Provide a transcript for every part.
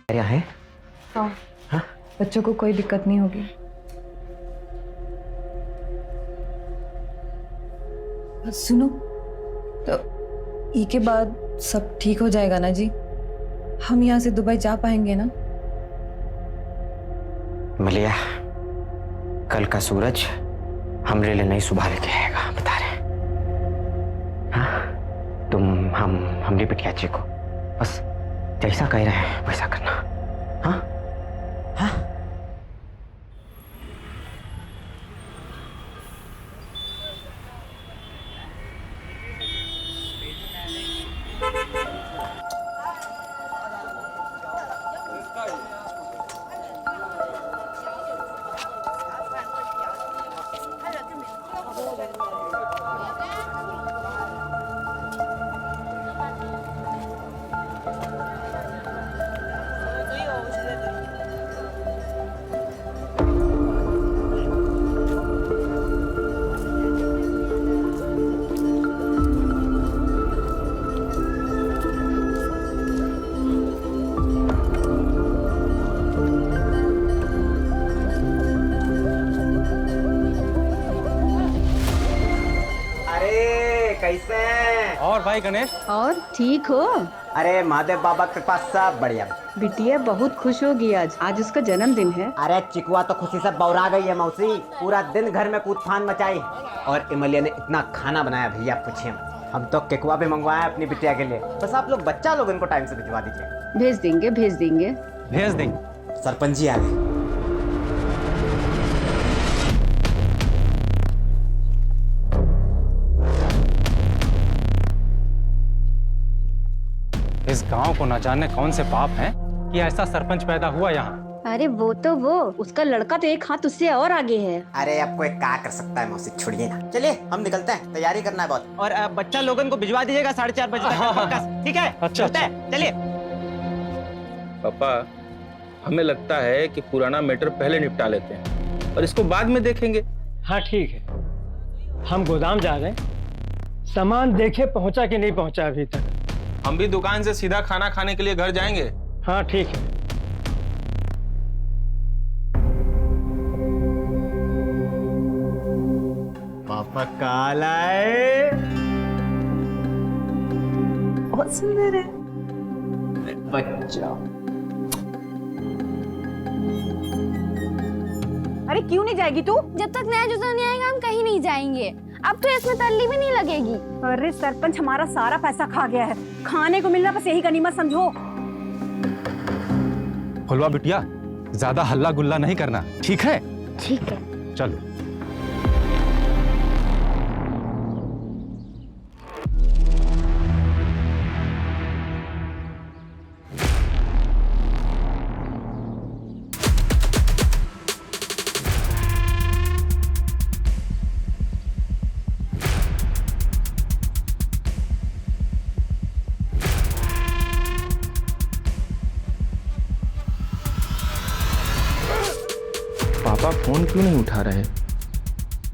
क्या है? हाँ, हाँ? बच्चों को कोई दिक्कत नहीं होगी। सुनो, तो ई के बाद सब ठीक हो जाएगा ना जी? हम यहाँ से दुबई जा पाएंगे ना? मिलिया, कल का सूरज हमरे लिए नहीं सुबह लेके आएगा, बता रहे। हाँ, तुम हमरी बिटिया जी को बस जैसा कह रहे हैं वैसा करना। हाँ हाँ। कैसे हैं? और भाई गणेश? और ठीक हो? अरे महादेव बाबा के पास सब बढ़िया। बिटिया बहुत खुश होगी आज उसका जन्मदिन है। अरे चिकुआ तो खुशी से बौरा गई है मौसी, पूरा दिन घर में कूद-फान मचाई। और इमलिया ने इतना खाना बनाया भैया पूछिए मत। हम तो केकुआ भी मंगवाया अपनी बिटिया के लिए। बस आप लोग बच्चा लोग इनको टाइम से भिजवा दीजिए। भेज देंगे भेज देंगे भेज देंगे। सरपंच जी आ गए। इस गांव को न जाने कौन से पाप हैं कि ऐसा सरपंच पैदा हुआ यहाँ। अरे वो उसका लड़का तो एक हाथ उससे और आगे है। अरे अब कोई क्या कर सकता है मौसी, छोड़िए ना। चलिए हम निकलते हैं, तैयारी करना है बहुत। और बच्चा लोगन को भिजवा दीजिएगा 4:30 बजे तक। ठीक है? अच्छा। चलिए। पापा, हमें लगता है कि पुराना मैटर पहले निपटा लेते हैं और इसको बाद में देखेंगे। हाँ ठीक है, हम गोदाम जा रहे हैं। सामान देखे पहुंचा कि नहीं पहुंचा अभी तक। हम भी दुकान से सीधा खाना खाने के लिए घर जाएंगे। हाँ ठीक है। पापा काल आए। बहुत सुंदर है बच्चा। अरे क्यों नहीं जाएगी तू? जब तक नया जूता नहीं आएगा हम कहीं नहीं जाएंगे। अब तो इसमें तल्ली भी नहीं लगेगी। अरे सरपंच हमारा सारा पैसा खा गया है, खाने को मिलना बस यही गनीमत समझो। फुलवा बिटिया, ज्यादा हल्ला गुल्ला नहीं करना, ठीक है? ठीक है। चलो। पापा फोन क्यों नहीं उठा रहे?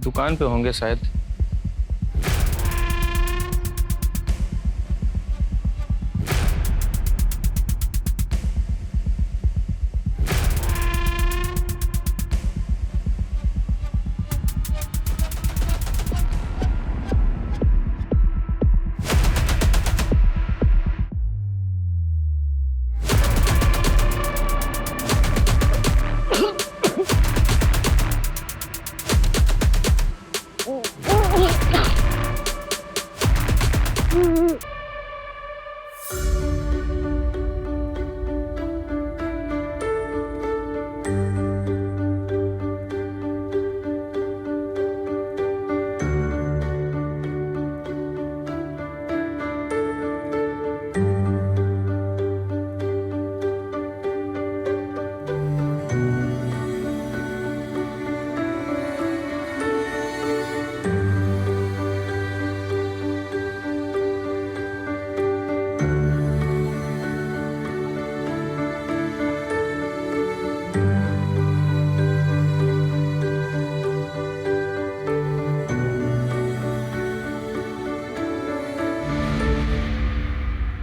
दुकान पे होंगे शायद।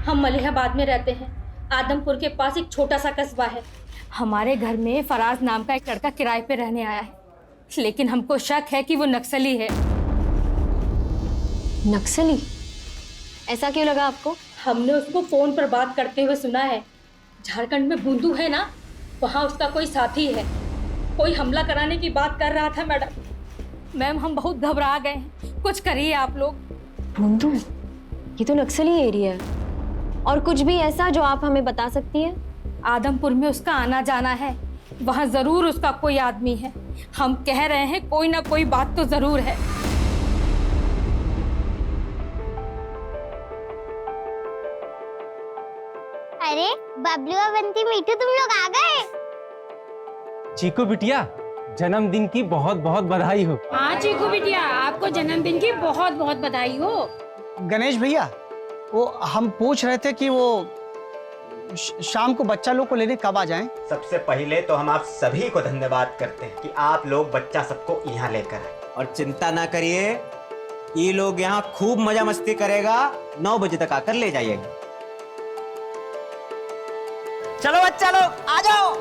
हम मलिहाबाद में रहते हैं। आदमपुर के पास एक छोटा सा कस्बा है। हमारे घर में फराज नाम का एक लड़का किराए पे रहने आया है, लेकिन हमको शक है कि वो नक्सली है। नक्सली? ऐसा क्यों लगा आपको? हमने उसको फोन पर बात करते हुए सुना है। झारखंड में बूंदू है ना, वहाँ उसका कोई साथी है। कोई हमला कराने की बात कर रहा था मैडम। मैम हम बहुत घबरा गए हैं, कुछ करिए आप लोग। बूंदू? ये तो नक्सली एरिया है। और कुछ भी ऐसा जो आप हमें बता सकती है? आदमपुर में उसका आना जाना है, वहाँ जरूर उसका कोई आदमी है। हम कह रहे हैं कोई ना कोई बात तो जरूर है। अरे बबलू और बंटी मीठू तुम लोग आ गए। चीकू बिटिया, जन्मदिन की बहुत बहुत बधाई हो। हाँ चीकू बिटिया, आपको जन्मदिन की बहुत बहुत बधाई हो। गणेश भैया, वो हम पूछ रहे थे कि वो शाम को बच्चा लोग को लेने कब आ जाएं? सबसे पहले तो हम आप सभी को धन्यवाद करते हैं कि आप लोग बच्चा सबको यहाँ लेकर आए। और चिंता ना करिए, ये लोग यहाँ खूब मजा मस्ती करेगा। 9 बजे तक आकर ले जाइएगा। चलो बच्चा लोग आ जाओ।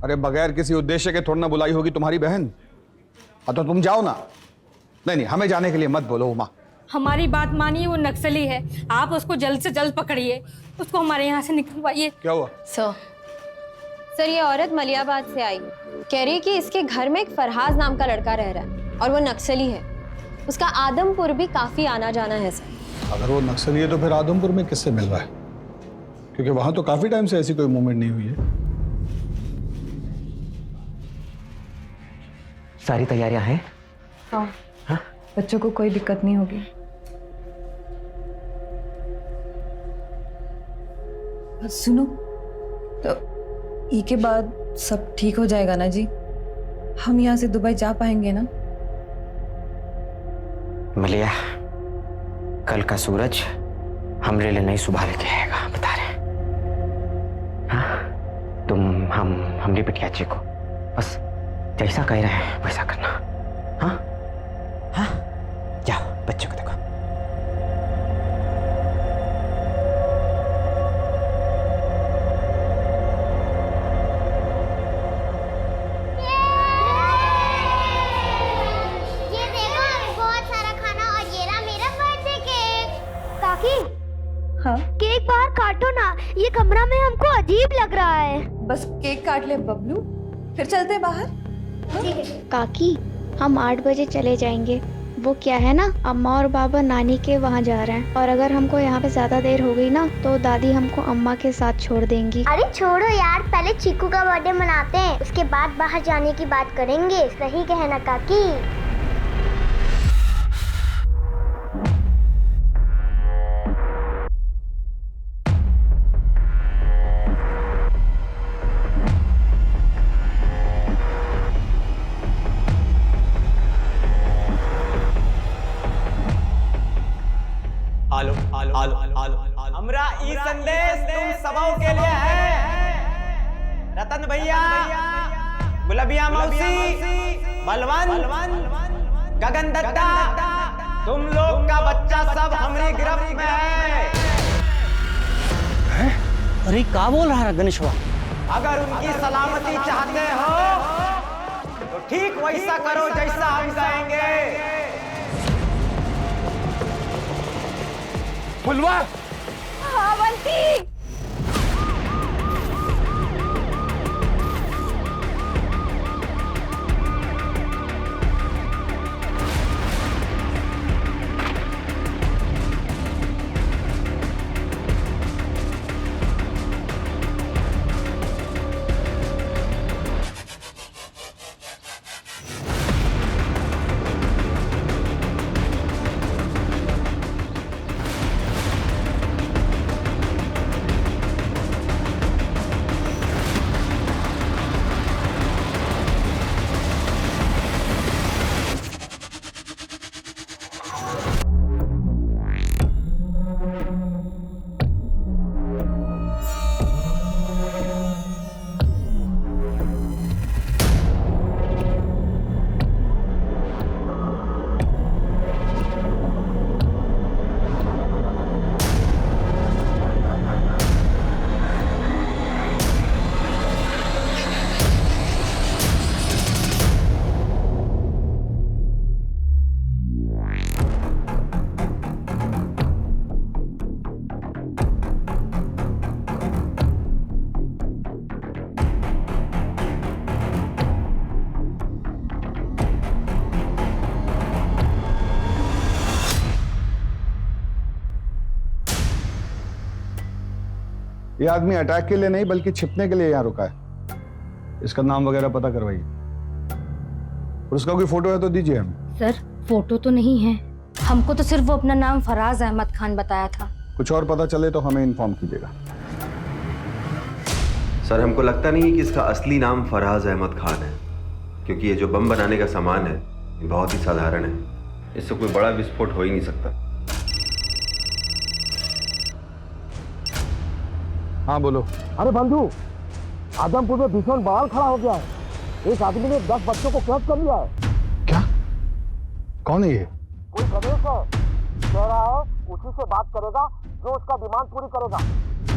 अरे बगैर किसी उद्देश्य के थोड़ा ना बुलाई होगी तुम्हारी बहन। हाँ तो तुम जाओ ना। नहीं नहीं, हमें जाने के लिए मत बोलो उमा। हमारी बात मानिए, वो नक्सली है। आप उसको जल्द से जल्द पकड़िए, उसको हमारे यहाँ से निकलवाइए। क्या हुआ? सर ये औरत मलियाबाद से आई, कह रही है कि इसके घर में एक फरहाज नाम का लड़का रह रहा है और वो नक्सली है। उसका आदमपुर भी काफी आना जाना है सर। अगर वो नक्सली है तो फिर आदमपुर में किससे मिल रहा है? क्योंकि वहां तो काफी टाइम से ऐसी कोई मूवमेंट नहीं हुई है। सारी तैयारियां हैं? हाँ। हाँ? बच्चों को कोई दिक्कत नहीं होगी। सुनो, तो ई के बाद सब ठीक हो जाएगा ना जी? हम यहाँ से दुबई जा पाएंगे ना? मलिया, कल का सूरज हमरे लिए नहीं सुबह लेके आएगा, बता रहे। हाँ, तुम हमरी बिटिया जी को बस जैसा कह रहे हैं वैसा करना। हाँ हाँ, जाओ बच्चों को देखो। ये देखो बहुत सारा खाना और ये रहा मेरा बर्थडे केक। काकी, हाँ? केक बाहर काटो ना, ये कमरा में हमको अजीब लग रहा है। बस केक काट ले बबलू, फिर चलते हैं बाहर। काकी, हम 8 बजे चले जाएंगे। वो क्या है ना, अम्मा और बाबा नानी के वहाँ जा रहे हैं, और अगर हमको यहाँ पे ज्यादा देर हो गई ना तो दादी हमको अम्मा के साथ छोड़ देंगी। अरे छोड़ो यार, पहले चीकू का बर्थडे मनाते हैं, उसके बाद बाहर जाने की बात करेंगे। सही कहना काकी। आलो आलो आलो आलो, हमरा ई संदेश तुम सबों के लिए है। रतन भैया, गुलाबिया मौसी, बलवन, गगन दत्ता, तुम लोग का बच्चा सब हमारी गिरफ्त में है। अरे क्या बोल रहा है गणेशवा? अगर उनकी सलामती चाहते हो तो ठीक वैसा करो जैसा हम कहेंगे। फुलवा, हाँ बंटी। ये आदमी अटैक के लिए नहीं बल्कि छिपने के लिए यहाँ रुका है। इसका नाम वगैरह पता करवाइए और उसका कोई फोटो है तो दीजिए हमें। सर फोटो तो नहीं है, हमको तो सिर्फ वो अपना नाम फराज अहमद खान बताया था। कुछ और पता चले तो हमें इन्फॉर्म कीजिएगा। सर हमको लगता नहीं है कि इसका असली नाम फराज अहमद खान है, क्योंकि ये जो बम बनाने का सामान है ये बहुत ही साधारण है, इससे कोई बड़ा विस्फोट हो ही नहीं सकता। हाँ बोलो। अरे बंधु, आदमपुर में भीषण बवाल खड़ा हो गया है। एक आदमी ने 10 बच्चों को कैद कर लिया है। क्या? कौन है ये? कोई गणेश है, कह रहा है उसी से बात करेगा जो उसका डिमांड पूरी करेगा।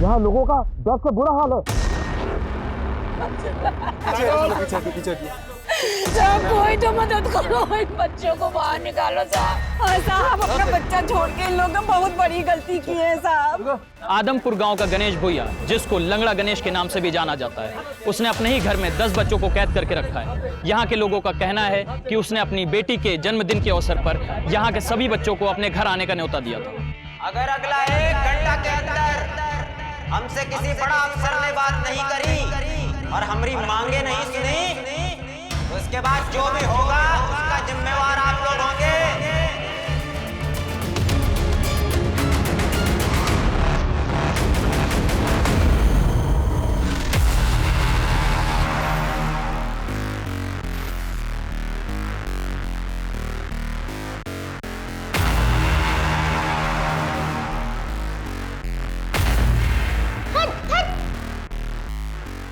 यहाँ लोगों का डर से बुरा हाल है। कोई तो मदद करो, इन बच्चों को बाहर निकालो साहब। साहब अपना बच्चा छोड़ के इन लोगों ने बहुत बड़ी गलती की है साहब। आदमपुर गांव का गणेश भुइया, जिसको लंगड़ा गणेश के नाम से भी जाना जाता है, उसने अपने ही घर में 10 बच्चों को कैद करके रखा है। यहाँ के लोगों का कहना है कि उसने अपनी बेटी के जन्मदिन के अवसर पर यहाँ के सभी बच्चों को अपने घर आने का न्योता दिया था। अगर अगला 1 घंटा के अंदर हमसे किसी बड़ा अफसर ने बात नहीं करी और हमारी मांगे नहीं सुनी तो इसके बाद जो भी होगा उसका जिम्मेवार आप लोग होंगे।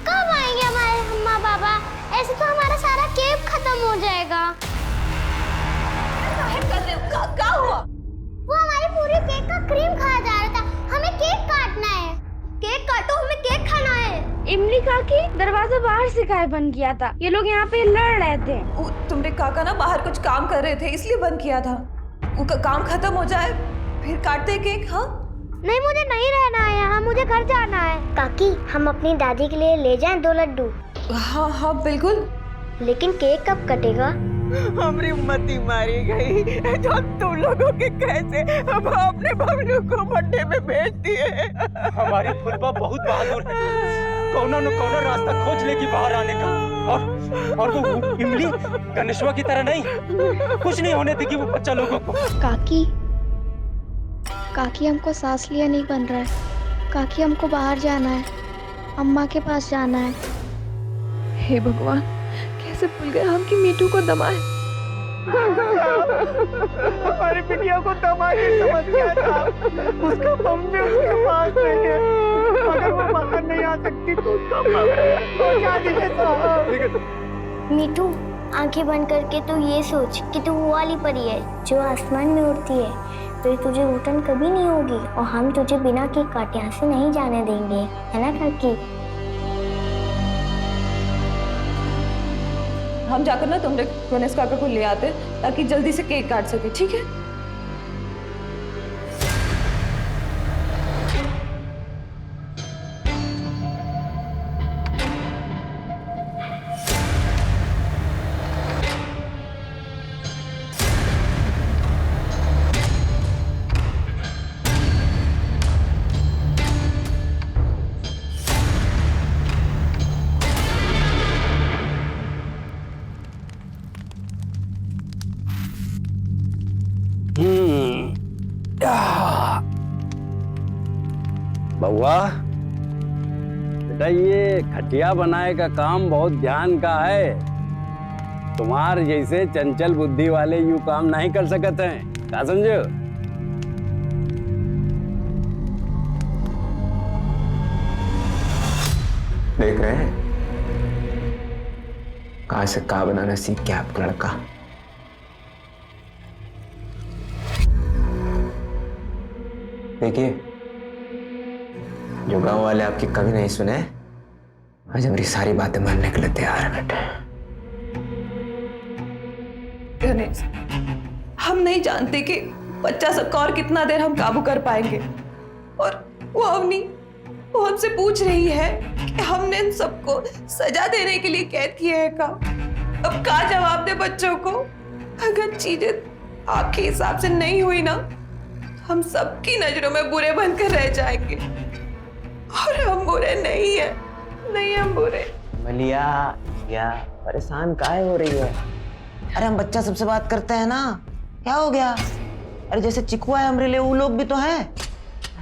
कब आएंगे हमारे अम्मा पापा? ऐसे तो हमारा सारा केक खत्म हो जाएगा। क्या हुआ? वो हमारी पूरी केक का क्रीम खाया जा रहा था। हमें केक काटना है। केक काटो, हमें केक खाना है। इमली काकी, दरवाजा बाहर से काहे बंद किया था? ये लोग यहाँ पे लड़ रहे थे। तुमरे काका ना बाहर कुछ काम कर रहे थे इसलिए बंद किया था। उनका काम खत्म हो जाए फिर काटते केक। हाँ नहीं, मुझे नहीं रहना है यहाँ, मुझे घर जाना है। काकी, हम अपनी दादी के लिए ले जाएं 2 लड्डू? हाँ हाँ बिल्कुल। लेकिन केक कब कटेगा? हमारी मती मारी गई जो तुम लोगों के कैसे अब अपने बबलू को बर्थडे में भेज दिए। हमारी फुलबा बहुत बहादुर है, कौनो न कौनो रास्ता खोज लेगी बाहर आने का। और वो इमली गणेशवा की तरह नहीं, कुछ नहीं होने देगी वो बच्चा लोगों को। काकी, काकी हमको सांस लिया नहीं बन रहा है। काकी हमको बाहर जाना है, अम्मा के पास जाना है। हे भगवान, कैसे भूल गए हम कि मीठू को दमाए। हमारी बिटिया को दमाई समझ गया था। उसका बम भी उसके पास नहीं है। अगर वो बाहर नहीं आ सकती तो उसका बम तो क्या दिखे साहब? मीठू, आंखें बंद करके तू ये सोच कि तू वो वाली परी है जो आसमान में उड़ती है। फिर तुझे घुटन कभी नहीं होगी और हम तुझे बिना केक काटे यहाँ से नहीं जाने देंगे, है ना काकी? हम जाकर ना तुमरे गणेश काका को ले आते ताकि जल्दी से केक काट सके, ठीक है? बउआ बेटा, ये खटिया बनाए का काम बहुत ध्यान का है। तुम्हार जैसे चंचल बुद्धि वाले यूं काम नहीं कर सकते हैं, क्या समझो? देख रहे हैं कहां से कहां बनाना सीख गया आपका लड़का। देखिए, जो गांव वाले आपकी कभी नहीं सुने, आज हमारी सारी बातें मानने के लिए तैयार है बेटे। गणेश, हम नहीं जानते कि बच्चा सबका और कितना देर हम काबू कर पाएंगे। और वो अवनी, वो हमसे पूछ रही है कि हमने इन सबको सजा देने के लिए कैद किया है का। अब क्या जवाब दे बच्चों को? अगर चीजें आपके हिसाब से नहीं हुई ना, हम सबकी नजरों में बुरे बनकर रह जाएंगे। और हम बुरे नहीं है, नहीं हम बुरे। मलिया या परेशान काहे हो रही है? अरे हम बच्चा सबसे बात करते हैं ना, क्या हो गया? अरे जैसे चिकुआ है हमरे लिए, वो लोग भी तो हैं।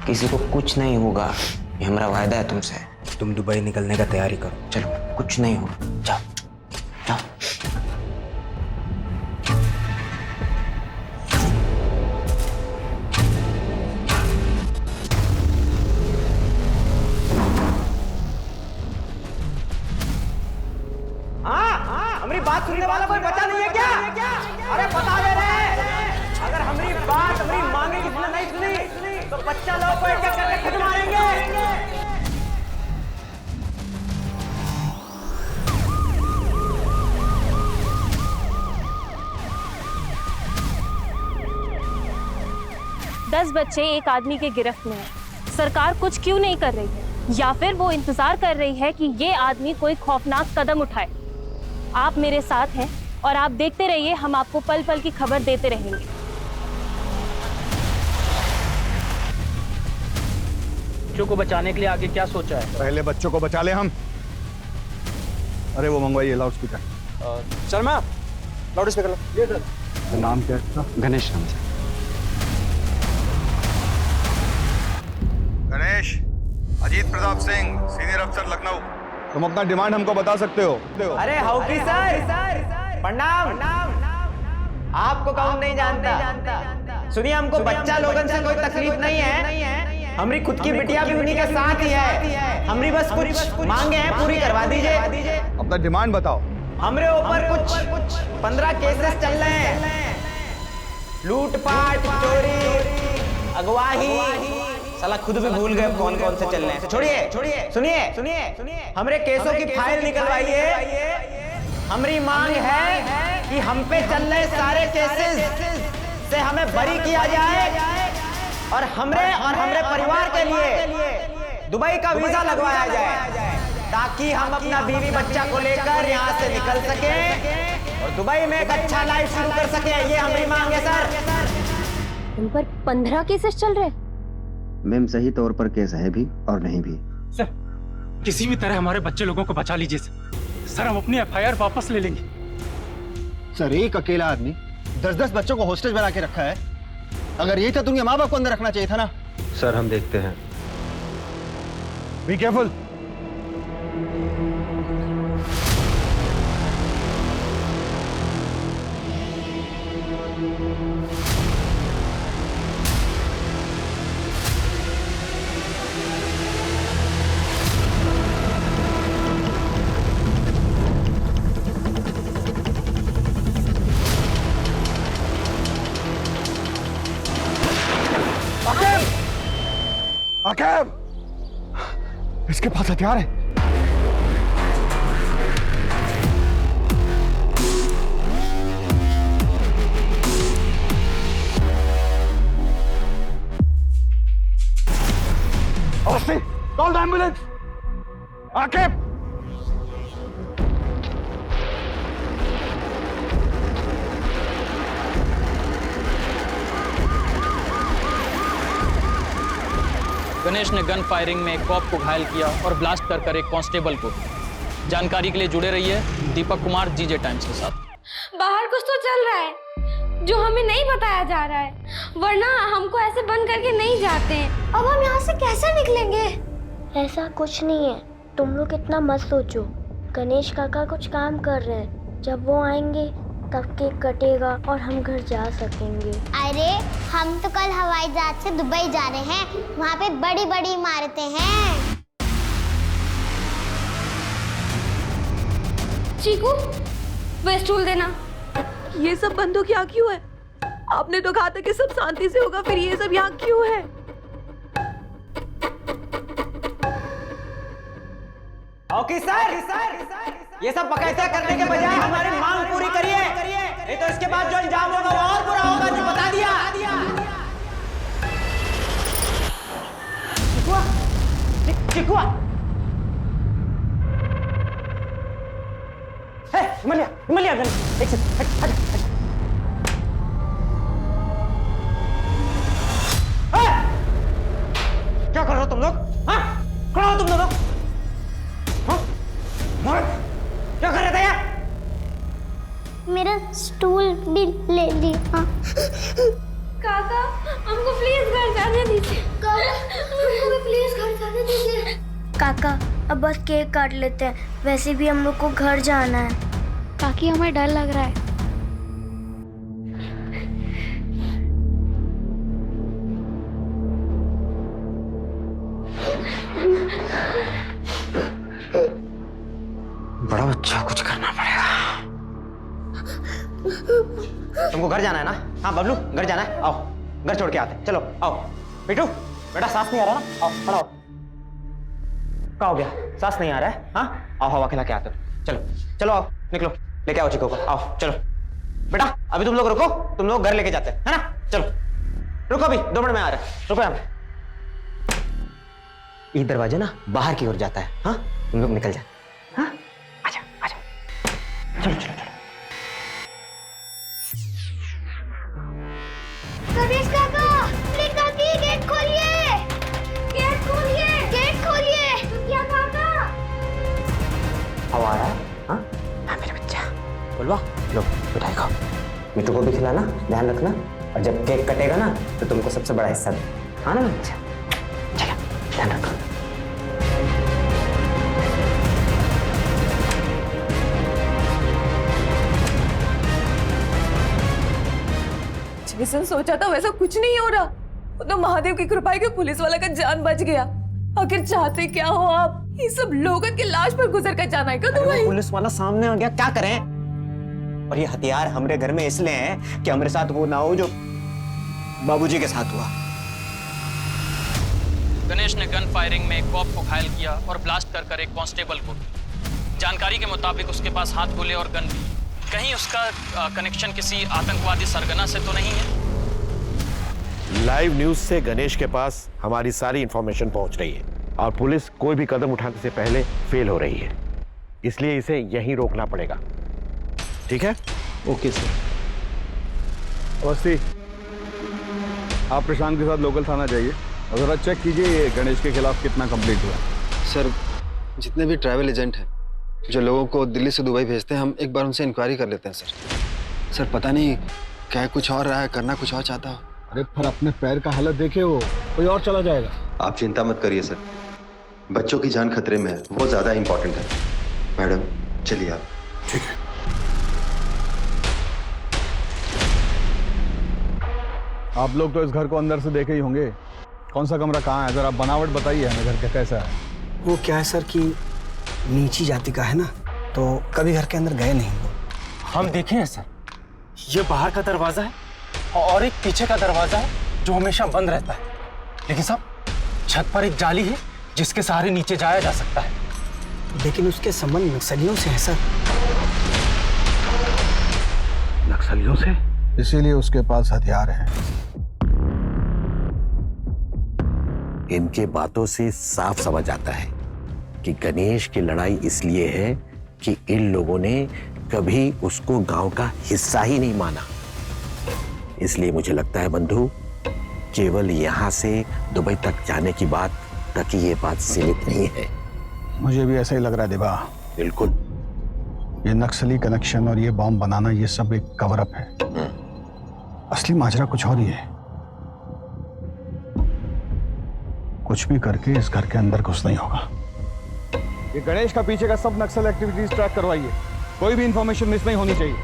किसी को कुछ नहीं होगा, ये हमारा वायदा है तुमसे। तुम दुबई निकलने का तैयारी करो, चलो कुछ नहीं होगा, जाओ जाओ। हमारी बात सुनने वाला कोई बचा नहीं है क्या? अरे बता दे रहे, अगर हमारी बात हमारी मांगे किसने नहीं सुनी तो बच्चा लोग को एक एक करके खुद मारेंगे। दस बच्चे एक आदमी के गिरफ्त में है। सरकार कुछ क्यों नहीं कर रही है, या फिर वो इंतजार कर रही है कि ये आदमी कोई खौफनाक कदम उठाए। आप मेरे साथ हैं और आप देखते रहिए, हम आपको पल पल की खबर देते रहेंगे। बच्चों को बचाने के लिए आगे क्या सोचा है? पहले बच्चों को बचा ले हम। अरे वो मंगवाइए loud speaker. Sharma, loud speaker लो। ये सर। नाम क्या है इसका? गणेश नाम से। गणेश, अजीत प्रताप सिंह, सीनियर अफसर लखनऊ। तुम अपना डिमांड हमको बता सकते हो। अरे हाउकी सर, प्रणाम। आपको कौन नहीं जानता? सुनिए, हमको बच्चा लोगन से कोई तकलीफ नहीं है। हमारी खुद की बिटिया भी उन्हीं के साथ ही है। हमारी बस कुछ मांगे हैं, पूरी करवा दीजिए। अपना डिमांड बताओ। हमरे ऊपर कुछ 15 केसेस चल रहे हैं, लूटपाट, चोरी, अगवाही। साला खुद भी भूल गए कौन कौन से चल रहे हैं। छोड़िए, सुनिए, हमरे केसों की फाइल निकलवाइए। हमारी मांग है कि हम पे चल रहे सारे केसेस से हमें बरी किया जाए और हमरे परिवार के लिए दुबई का वीजा लगवाया जाए, ताकि हम अपना बीवी बच्चा को लेकर यहाँ से निकल सके और दुबई में एक अच्छा लाइफ शुरू कर सके। ये हमारी मांग है सर। उन पर 15 केसेस चल रहे हैं। मैम, सही तौर पर केस है भी और नहीं भी। सर, किसी भी तरह हमारे बच्चे लोगों को बचा लीजिए सर। हम अपनी एफआईआर वापस ले लेंगे। सर, एक अकेला आदमी 10-10 बच्चों को हॉस्टेज बना के रखा है। अगर यही था तो उनके माँ बाप को अंदर रखना चाहिए था ना। सर, हम देखते हैं। Be careful. आकेब, इसके पास हथियार है। Awasthi, call the ambulance. Aqib, Ganesh ने गन फायरिंग में एक कॉप को घायल किया और ब्लास्ट कर एक कांस्टेबल को। जानकारी के लिए जुड़े रहिए दीपक कुमार जीजे टाइम्स के साथ। बाहर कुछ तो चल रहा है जो हमें नहीं बताया जा रहा है, वरना हमको ऐसे बंद करके नहीं जाते हैं। अब हम यहाँ से कैसे निकलेंगे? ऐसा कुछ नहीं है, तुम लोग इतना मत सोचो। गणेश काका कुछ काम कर रहे हैं, जब वो आएंगे तब केक कटेगा और हम घर जा सकेंगे। अरे हम तो कल हवाई जहाज से दुबई जा रहे हैं, वहाँ पे बड़ी बड़ी इमारतें हैं। चीकू, वो स्टूल देना। ये सब बंदूक यहाँ क्यों है? आपने तो कहा था कि सब शांति से होगा, फिर ये सब यहाँ क्यों है? ओके सर, ये सब बकायदा करने के बजाय हमारी मांग पूरी करिए, नहीं तो इसके बाद जो अंजाम होगा वो और बुरा होगा, जो बता दिया। चिकुआ, हिमालय, एक सेकंड, हट। क्या कर रहे हो तुम लोग? हाँ? खड़ा स्टूल भी ले लिया। काका हमको प्लीज घर जाने दीजिए। काका हमको भी प्लीज घर जाने दीजिए। काका अब बस केक काट लेते हैं, वैसे भी हम लोग को घर जाना है। काकी हमें डर लग रहा है। बड़ा बच्चा, कुछ करना पड़ेगा। तुमको घर जाना है ना? हाँ बबलू, घर जाना है, आओ घर छोड़ के आते हैं। चलो आओ। बेटू बेटा, सांस नहीं आ रहा ना? आओ खड़ा हो। क्या हो गया? सांस नहीं आ रहा है? हाँ आओ, हवा खिला के आते हो। चलो चलो आओ, निकलो, लेके आओ चिको को। आओ चलो बेटा, अभी तुम लोग रुको, तुम लोग घर लेके जाते हैं, है ना? चलो रुको, अभी 2 मिनट में आ रहे हैं, रुको यहाँ पे। ये दरवाजा ना बाहर की ओर जाता है। हाँ तुम लोग निकल जाए। हाँ आजा आजा, चलो चलो चलो। गणेश काका, प्लीज काकी गेट खोलिए, गेट खोलिए, गेट खोलिए। क्या काका? हवा आ रहा है? हाँ हाँ मेरे बच्चा, बोलवा लो मिठाई खाओ, मिठू को भी खिलाना, ध्यान रखना, और जब केक कटेगा ना तो तुमको सबसे बड़ा हिस्सा दे। हाँ ना बच्चा? चलो ध्यान रखो। जैसा सोचा था वैसा कुछ नहीं हो रहा। वो तो महादेव की कृपा है कि पुलिस वाला का जान बच गया। आखिर चाहते क्या हो आप? ये सब लोगों की लाश पर गुजर कर जाना है क्या तुम्हें? पुलिस वाला सामने आ गया, क्या करें? और ये हथियार हमारे घर में इसलिए है कि हमारे साथ वो ना हो जो बाबूजी के साथ हुआ। गणेश ने गन फायरिंग में एक कॉप को घायल किया और ब्लास्ट कर एक कांस्टेबल को। जानकारी के मुताबिक उसके पास हाथ गोले और गन भी। कहीं उसका कनेक्शन किसी आतंकवादी सरगना से तो नहीं है? लाइव न्यूज से गणेश के पास हमारी सारी इंफॉर्मेशन पहुंच रही है और पुलिस कोई भी कदम उठाने से पहले फेल हो रही है, इसलिए इसे यहीं रोकना पड़ेगा। ठीक है? Okay sir. अवस्थी, आप प्रशांत के साथ लोकल थाना जाइए और जरा चेक कीजिए ये गणेश के खिलाफ कितना कंप्लीट हुआ। सर, जितने भी ट्रैवल एजेंट हैं जो लोगों को दिल्ली से दुबई भेजते हैं, हम एक बार उनसे इंक्वायरी कर लेते हैं सर। सर पता नहीं क्या कुछ और रहा है, करना कुछ और चाहता हो। अरे पर अपने पैर का हालत देखे, वो कोई और चला जाएगा। आप चिंता मत करिए सर, बच्चों की जान खतरे में है, वो ज्यादा इंपॉर्टेंट है। मैडम चलिए आप। ठीक है। आप लोग तो इस घर को अंदर से देखे ही होंगे, कौन सा कमरा कहाँ है, जरा बनावट बताइए हमें घर का कैसा है। वो क्या है सर कि नीची जाति का है ना, तो कभी घर के अंदर गए नहीं वो। हम देखे हैं सर, ये बाहर का दरवाजा है और एक पीछे का दरवाजा है जो हमेशा बंद रहता है, लेकिन साहब छत पर एक जाली है जिसके सहारे नीचे जाया जा सकता है। लेकिन उसके संबंध नक्सलियों से है सर। नक्सलियों से? इसीलिए उसके पास हथियार है। इनके बातों से साफ समझ आता है कि गणेश की लड़ाई इसलिए है कि इन लोगों ने कभी उसको गांव का हिस्सा ही नहीं माना। इसलिए मुझे लगता है बंधु, केवल यहां से दुबई तक जाने की बात तक ही ये बात सीमित नहीं है। मुझे भी ऐसा ही लग रहा है दिबा। बिल्कुल। ये नक्सली कनेक्शन और ये बॉम्ब बनाना, ये सब एक कवर अप है। असली माजरा कुछ और ही है। कुछ भी करके इस घर के अंदर घुसना ही होगा। ये गणेश का पीछे का सब नक्सल एक्टिविटीज ट्रैक करवाइए, कोई भी इंफॉर्मेशन मिस नहीं होनी चाहिए।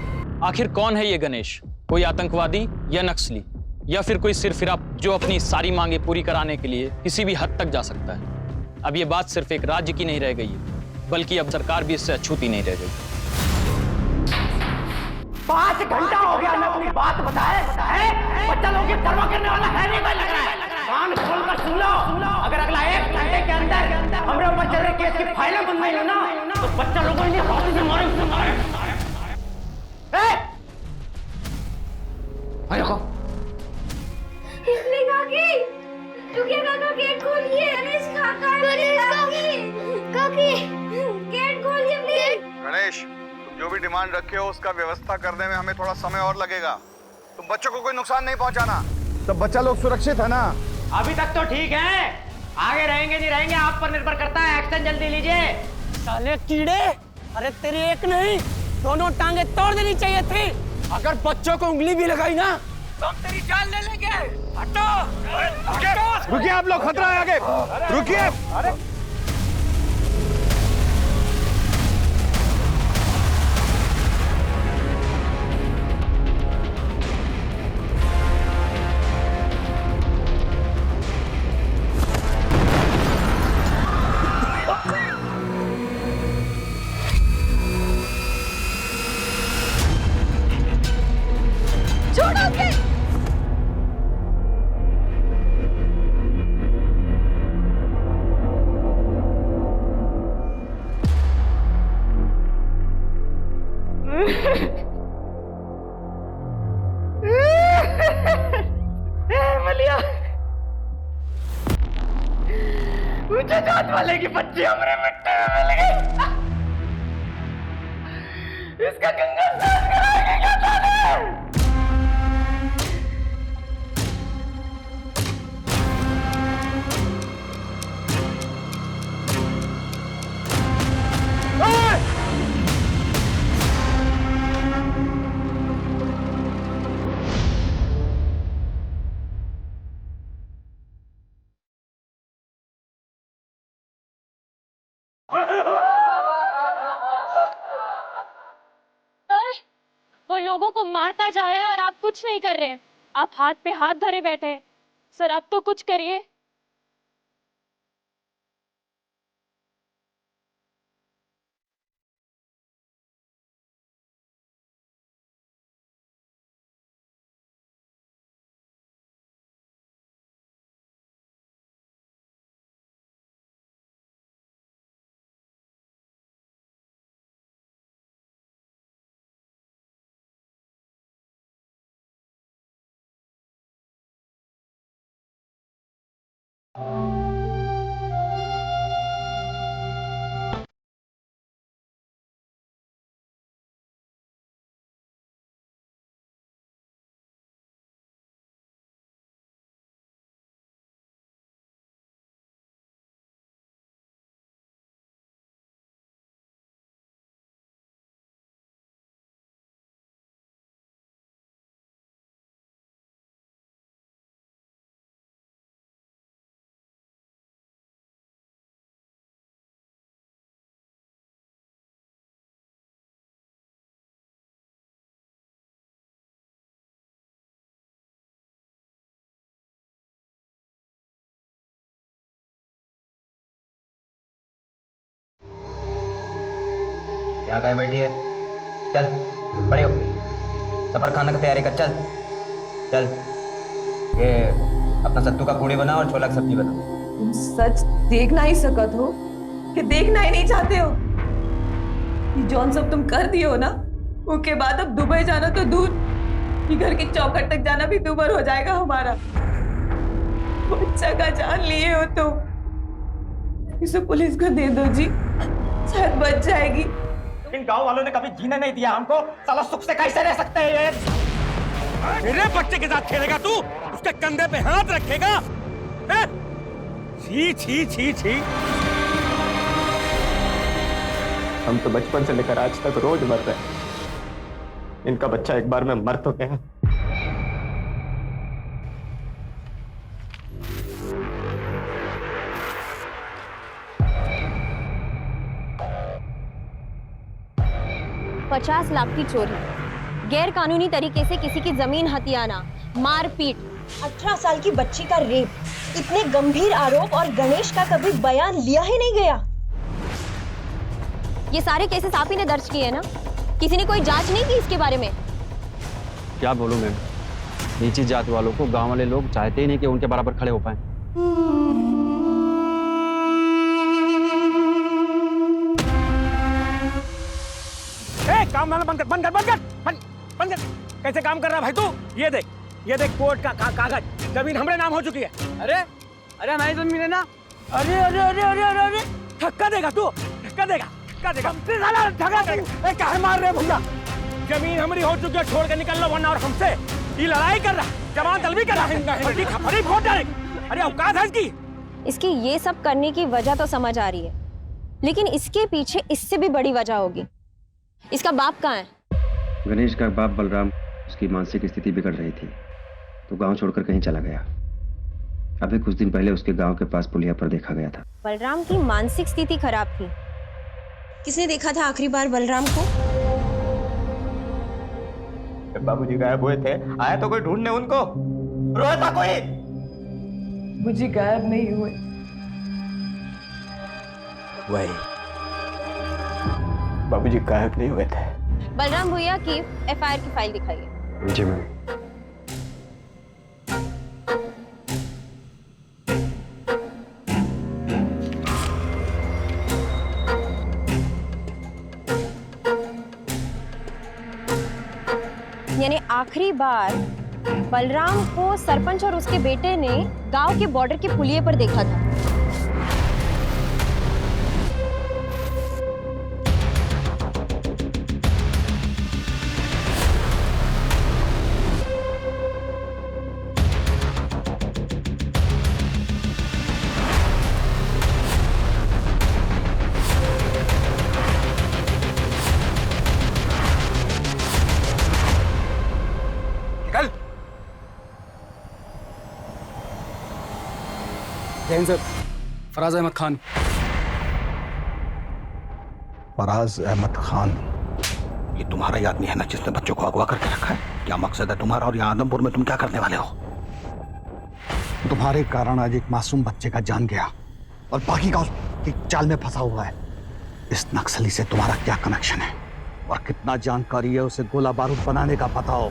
आखिर कौन है ये गणेश? कोई आतंकवादी या नक्सली, या फिर कोई सिरफिरा जो अपनी सारी मांगे पूरी कराने के लिए किसी भी हद तक जा सकता है? अब ये बात सिर्फ एक राज्य की नहीं रह गई है, बल्कि अब सरकार भी इससे अछूती नहीं रह गई। 5 घंटा हो गया मैं अपनी बात बताए बच्चा लोगों की परवाह करने वाला है नहीं कोई लग रहा है। कान खोलकर सुन लो, अगर अगला 1 घंटे के अंदर हमरे ऊपर चल रहे केस की फाइलें बंद नहीं हो ना तो बच्चा लोगों ने हाथ से मारे। काकी, टुकिया काका गेट खोलिए। गणेश काका, काकी गेट खोलिए प्लीज। गणेश, तुम जो भी डिमांड रखे हो उसका व्यवस्था करने में हमें थोड़ा समय और लगेगा। तुम बच्चों को कोई नुकसान नहीं पहुंचाना, तब बच्चा लोग सुरक्षित है ना? अभी तक तो ठीक है, आगे रहेंगे नहीं रहेंगे आप पर निर्भर करता है। एक्शन जल्दी लीजिए। साले कीड़े, अरे तेरी एक नहीं दोनों टांगे तोड़ देनी चाहिए थी। अगर बच्चों को उंगली भी लगाई ना तो हम तेरी जान ले लेंगे। हटो। रुकिए आप लोग, खतरा है आगे, रुकिए। अरे मलिया, ऊंचे जात वाले की बच्ची हमारे मिट्टी में मिल गई। इसका गंगा स्नान कराएंगे क्या ताने? वो लोगों को मारता जा रहा है और आप कुछ नहीं कर रहे हैं। आप हाथ पे हाथ धरे बैठे हैं। सर आप तो कुछ करिए। यहाँ कहीं बैठी है? चल बड़े हो, सफर खाना की तैयारी कर। चल चल, ये अपना सत्तू का पूड़ी बना और छोला की सब्जी बना। तुम सच देख ना ही सकत हो कि देखना ही नहीं चाहते हो? ये जौन सब तुम कर दिए हो ना, उसके बाद अब दुबई जाना तो दूर, ये घर की चौखट तक जाना भी दूभर हो जाएगा हमारा। बच्चा का जान लिए हो तो इसे पुलिस को दे दो जी, शायद बच जाएगी। इन गांव वालों ने कभी जीने नहीं दिया हमको, साला सुख से कैसे रह सकते हैं ये? मेरे बच्चे के साथ खेलेगा तू? उसके कंधे पे हाथ रखेगा? छी छी छी छी। हम तो बचपन से लेकर आज तक रोज मर रहे हैं। इनका बच्चा एक बार में मर तो गया। $50 लाख की चोरी, गैर कानूनी तरीके से किसी की जमीन हथियाना, मारपीट, 18 साल की बच्ची का रेप, इतने गंभीर आरोप और गणेश का कभी बयान लिया ही नहीं गया। ये सारे केसेस आप ही ने दर्ज किए हैं ना? किसी ने कोई जांच नहीं की इसके बारे में? क्या बोलूं मैम, नीची जात वालों को गांव वाले लोग चाहते ही नहीं कि उनके बराबर खड़े हो पाए। काम बंद कर, बंद कर, बंद कर, बंद कर। कैसे काम कर रहा भाई तू? ये देख कोर्ट का कागज, जमीन हमरे नाम हो चुकी है। अरे अरे हमारी जमीन है ना। अरे अरे अरे अरे अरे अरे धक्का देगा तू, धक्का देगा, धक्का देगा। धक्का देगा। काहे मार रहे भैया? जमीन हमारी हो चुकी है, छोड़ के निकल लो वरना और हमसे ये लड़ाई कर रहा, जवान तलबी कर रहा है। अरे औकात है इसकी। इसकी ये सब करने की वजह तो समझ आ रही है, लेकिन इसके पीछे इससे भी बड़ी वजह होगी। इसका बाप कहाँ है? गणेश का बाप बलराम, उसकी मानसिक स्थिति बिगड़ रही थी तो गांव छोड़कर कहीं चला गया। अभी कुछ दिन पहले उसके गांव के पास पुलिया पर देखा गया था। बलराम की मानसिक स्थिति खराब थी। किसने देखा था आखिरी बार बलराम को? बाबूजी गायब हुए थे, आया तो कोई ढूंढने उनको? रोया था कोई? मुझे गायब नहीं हुए। वही बाबूजी गायब नहीं हुए थे। बलराम भैया की एफआईआर की फाइल दिखाइए। जी मैम। यानी आखिरी बार बलराम को सरपंच और उसके बेटे ने गांव के बॉर्डर के पुलिये पर देखा था। जैन सर, फराज अहमद खान। फराज अहमद खान, ये तुम्हारा ही आदमी है ना जिसने बच्चों को अगवा करके रखा है? क्या मकसद है तुम्हारा और यहाँ आदमपुर में तुम क्या करने वाले हो? तुम्हारे कारण आज एक मासूम बच्चे का जान गया और बाकी का उसकी चाल में फंसा हुआ है। इस नक्सली से तुम्हारा क्या कनेक्शन है और कितना जानकारी है उसे गोला बारूद बनाने का पता हो?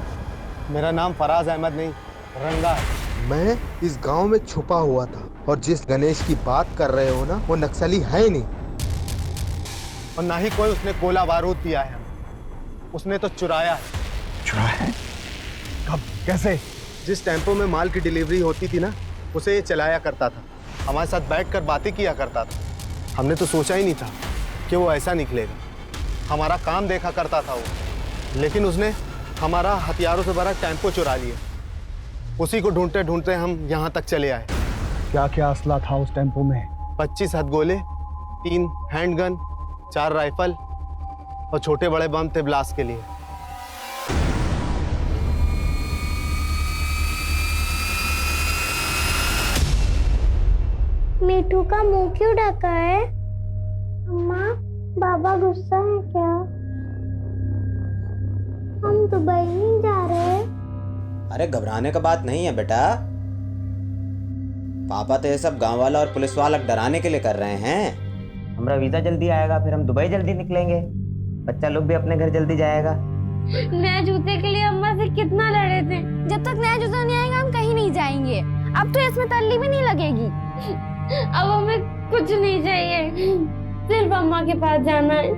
मेरा नाम फराज अहमद नहीं, रंगा है। मैं इस गांव में छुपा हुआ था और जिस गणेश की बात कर रहे हो ना, वो नक्सली है ही नहीं। और ना ही कोई उसने गोला बारूद दिया है, उसने तो चुराया है। चुराया है? कब, कैसे? जिस टेम्पो में माल की डिलीवरी होती थी ना, उसे ये चलाया करता था, हमारे साथ बैठकर बातें किया करता था। हमने तो सोचा ही नहीं था कि वो ऐसा निकलेगा। हमारा काम देखा करता था वो, लेकिन उसने हमारा हथियारों से भरा टेम्पो चुरा लिया। उसी को ढूंढते ढूंढते हम यहाँ तक चले आए। क्या क्या असला था उस टेम्पो में? 25 हथगोले, 3 हैंडगन, 4 राइफल और छोटे बड़े बम थे ब्लास्ट के लिए। मीठू का मुंह क्यों ढका है? अम्मा, बाबा गुस्सा है क्या? हम दुबई नहीं जा रहे। अरे घबराने का बात नहीं है बेटा। पापा तो ये सब गांव वाला और पुलिस वाला डराने के लिए कर रहे हैं। हमारा वीजा जल्दी आएगा, फिर हम दुबई जल्दी निकलेंगे, बच्चा लोग भी अपने घर जल्दी जाएगा। नए जूते के लिए अम्मा से कितना लड़े थे। जब तक नया जूता नहीं आएगा हम कहीं नहीं जाएंगे। अब तो इसमें तल्ली भी नहीं लगेगी। अब हमें कुछ नहीं चाहिए, सिर्फ अम्मा के पास जाना है।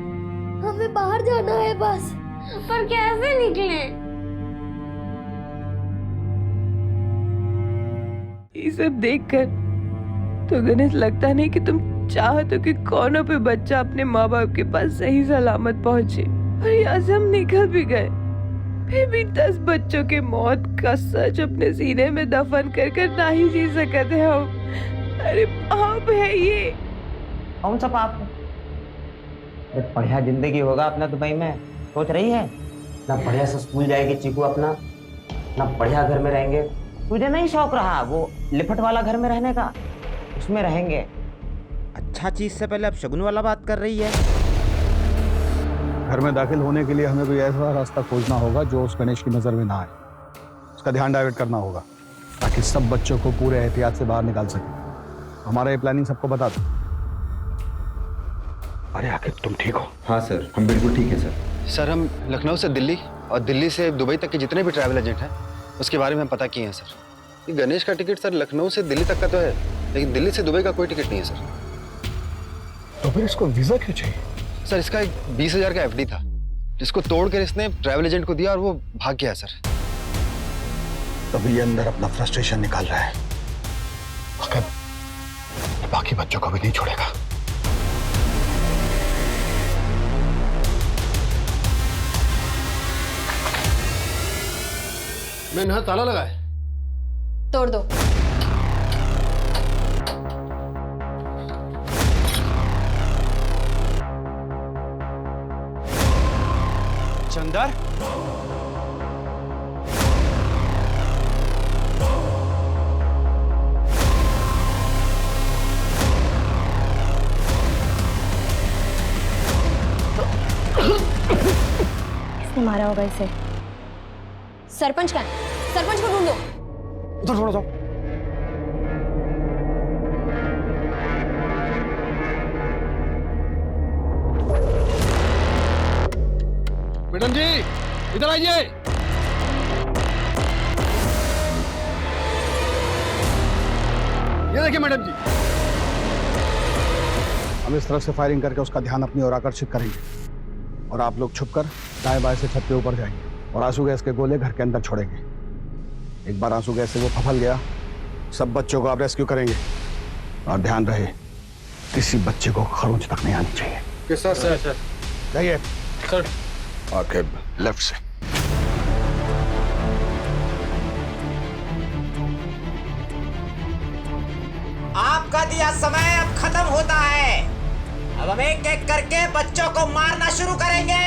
हमें बाहर जाना है बस, पर कैसे निकलें? ये सब देखकर तो गणेश लगता नहीं कि तुम चाहते हो कि कौनों पे बच्चा अपने माँ बाप के पास सही सलामत पहुंचे। और यहाँ से हम निकल भी गए, फिर भी 10 बच्चों के मौत का सच अपने सीने में दफन कर कर ना ही जी सकते हम। अरे पाप है ये। कौन सा पाप? बढ़िया जिंदगी होगा अपना दुबई में, सोच रही है ना? बढ़िया से स्कूल जाएगी चीकू अपना, ना बढ़िया घर में रहेंगे। तुझे नहीं शौक रहा वो लिपट वाला घर में रहने का? उसमें रहेंगे। अच्छा चीज से पहले अब शगुन वाला बात कर रही है। घर में दाखिल होने के लिए हमें कोई ऐसा रास्ता खोजना होगा जो उस गणेश की नजर में ना आए। उसका ध्यान डाइवर्ट करना होगा ताकि सब बच्चों को पूरे एहतियात से बाहर निकाल सके। हमारा ये प्लानिंग सबको बता दो। अरे आखिर तुम ठीक हो? हाँ सर, हम बिल्कुल ठीक है सर। सर, हम लखनऊ से दिल्ली और दिल्ली से दुबई तक के जितने भी ट्रैवल एजेंट हैं उसके बारे में हम पता किए हैं सर। ये गणेश का टिकट सर लखनऊ से दिल्ली तक का तो है, लेकिन दिल्ली से दुबई का कोई टिकट नहीं है सर। तो फिर इसको वीजा क्यों चाहिए? सर, इसका एक 20,000 का एफडी था जिसको तोड़कर इसने ट्रैवल एजेंट को दिया और वो भाग गया सर। तभी ये अंदर अपना फ्रस्ट्रेशन निकाल रहा है। मगर बाकी बच्चों को भी नहीं छोड़ेगा। मैंने यहाँ ताला लगा है। तोड़ दो। चंदर, किसने मारा होगा इसे? सरपंच का, सरपंच को ढूंढो। उधर थोड़ा सा। मैडम जी इधर आइए। ये देखिए मैडम जी, हम इस तरफ से फायरिंग करके उसका ध्यान अपनी ओर आकर्षित करेंगे और आप लोग छुपकर दाएं बाएं से छत के ऊपर जाएंगे और आंसू गैस के गोले घर के अंदर छोड़ेंगे। एक बार आंसू गैस से वो फफल गया, सब बच्चों को आप रेस्क्यू करेंगे और ध्यान रहे किसी बच्चे को खरोंच तक नहीं आनी चाहिए। सर सर सर जाइए सर। आके लेफ्ट से। आपका दिया समय अब खत्म होता है। अब हम एक एक करके बच्चों को मारना शुरू करेंगे।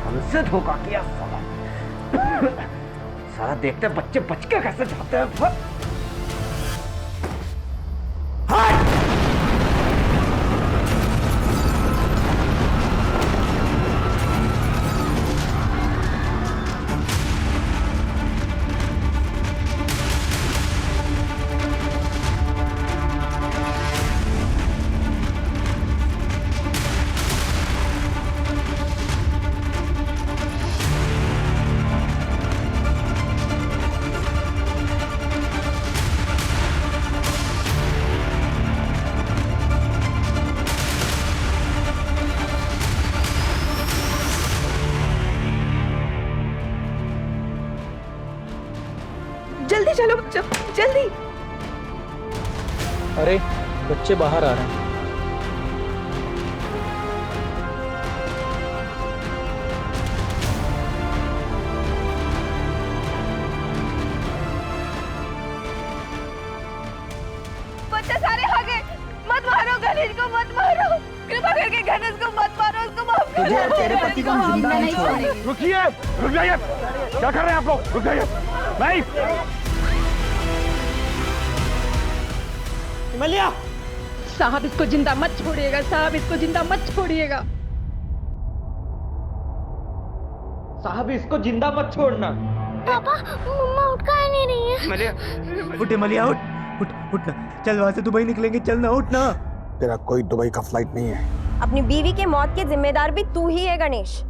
हमसे धोखा किया साला। साला देखते बच्चे बच के कैसे जाते हैं। जल्दी चलो बच्चों, जल्दी। अरे बच्चे बाहर आ रहे हैं। बच्चे सारे आ गए। मत मारो गणेश को, मत मारो। कृपा करके गणेश को मत मारो, उसको माफ कर दो। तेरे पति को हम जिंदा नहीं छोड़ेंगे। रुकिए, रुक जाइए। क्या कर रहे हैं आप लोग? रुक जाइए। नहीं। मलिया साहब, इसको जिंदा मत छोड़िएगा साहब, इसको जिंदा मत छोड़िएगा साहब, इसको जिंदा मत छोड़ना। पापा, मम्मा उठ काहे नहीं रही है? मलिया उठ, मलिया उठ उठ उठ ना। चल वहां से दुबई निकलेंगे, चल ना, उठ ना। तेरा कोई दुबई का फ्लाइट नहीं है। अपनी बीवी के मौत के जिम्मेदार भी तू ही है गणेश।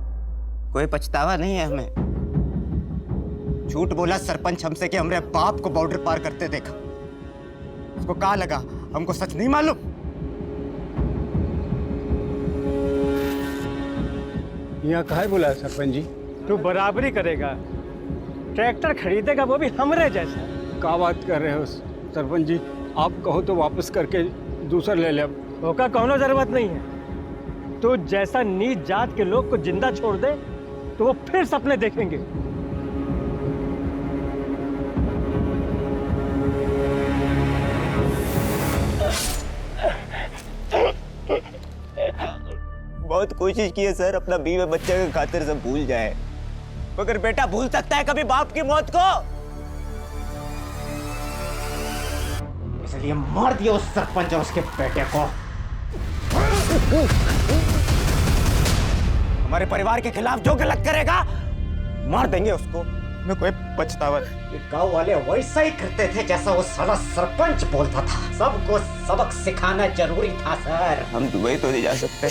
कोई पछतावा नहीं है हमें। झूठ बोला सरपंच हमसे कि हमरे बाप को बॉर्डर पार करते देखा। उसको कहा लगा हमको सच नहीं मालूम। यहाँ काहे बुलाया सरपंच जी? तू बराबरी करेगा, ट्रैक्टर खरीदेगा, वो भी हमरे जैसा। क्या बात कर रहे हो सरपंच जी? आप कहो तो वापस करके दूसरा ले ले। ओका कौनो जरूरत नहीं है। तो जैसा नीच जात के लोग को जिंदा छोड़ दे तो वो फिर सपने देखेंगे। बहुत कोशिश की है सर, अपना बीवी बच्चे के खातिर सब भूल जाए, मगर बेटा भूल सकता है कभी बाप की मौत को? इसलिए मार दिया उस सरपंच और उसके बेटे को। हमारे परिवार के खिलाफ जो गलत करेगा मार देंगे उसको। मैं कोई पछतावा नहीं। गांव वाले वैसा ही करते थे जैसा वो साला सरपंच बोलता था। सबको सबक सिखाना जरूरी था सर। हम दुबई तो नहीं जा सकते।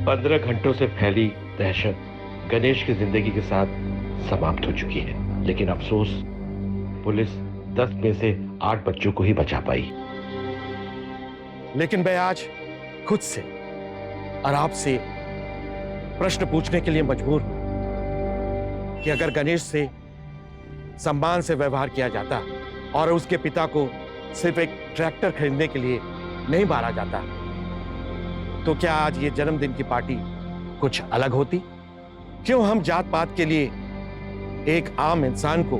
15 घंटों से फैली दहशत गणेश की जिंदगी के साथ समाप्त हो चुकी है, लेकिन अफसोस पुलिस 10 में से 8 बच्चों को ही बचा पाई। लेकिन मैं आज खुद से और आपसे प्रश्न पूछने के लिए मजबूर हूं कि अगर गणेश से सम्मान से व्यवहार किया जाता और उसके पिता को सिर्फ एक ट्रैक्टर खरीदने के लिए नहीं मारा जाता तो क्या आज ये जन्मदिन की पार्टी कुछ अलग होती? क्यों हम जात पात के लिए एक आम इंसान को,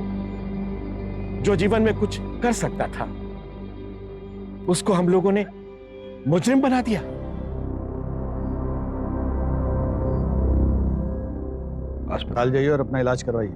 जो जीवन में कुछ कर सकता था, उसको हम लोगों ने मुजरिम बना दिया? अस्पताल जाइए और अपना इलाज करवाइए।